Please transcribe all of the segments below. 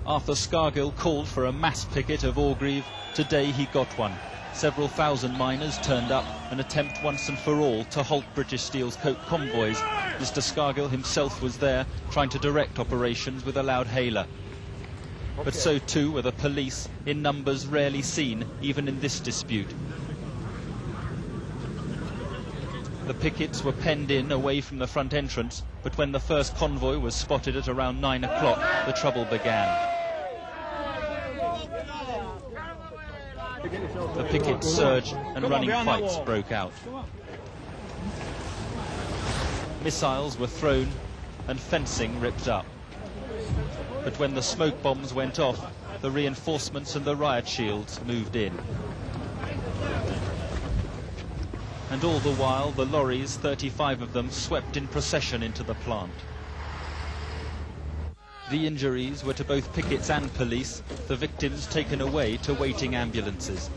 Arthur Scargill called for a mass picket of Orgreave. Today he got one. Several thousand miners turned up, an attempt once and for all to halt British Steel's coke convoys. Mr. Scargill himself was there, trying to direct operations with a loud hailer. But so too were the police, in numbers rarely seen, even in this dispute. The pickets were penned in away from the front entrance, but when the first convoy was spotted at around 9 o'clock, the trouble began. The pickets surged and running fights broke out. Missiles were thrown and fencing ripped up. But when the smoke bombs went off, the reinforcements and the riot shields moved in. And all the while, the lorries, 35 of them, swept in procession into the plant. The injuries were to both pickets and police, the victims taken away to waiting ambulances.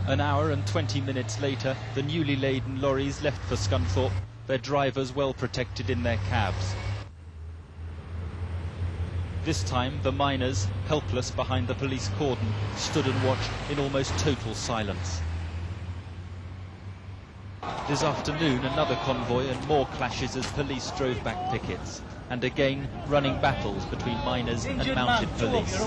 An hour and 20 minutes later, the newly laden lorries left for Scunthorpe, their drivers well protected in their cabs. This time, the miners, helpless behind the police cordon, stood and watched in almost total silence. This afternoon, another convoy and more clashes as police drove back pickets, and again running battles between miners and mounted police.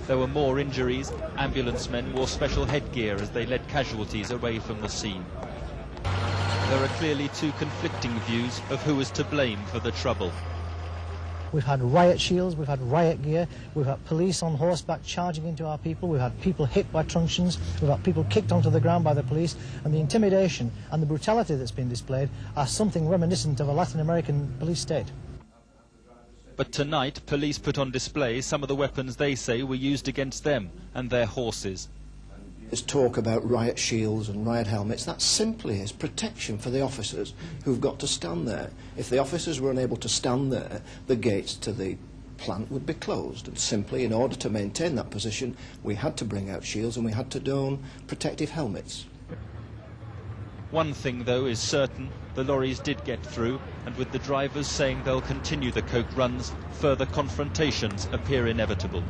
There were more injuries. Ambulance men wore special headgear as they led casualties away from the scene. There are clearly two conflicting views of who is to blame for the trouble. We've had riot shields, we've had riot gear, we've had police on horseback charging into our people, we've had people hit by truncheons, we've had people kicked onto the ground by the police, and the intimidation and the brutality that's been displayed are something reminiscent of a Latin American police state. But tonight, police put on display some of the weapons they say were used against them and their horses. There's talk about riot shields and riot helmets. That simply is protection for the officers who've got to stand there. If the officers were unable to stand there, the gates to the plant would be closed. And simply, in order to maintain that position, we had to bring out shields and we had to don protective helmets. One thing, though, is certain. The lorries did get through, and with the drivers saying they'll continue the coke runs, further confrontations appear inevitable.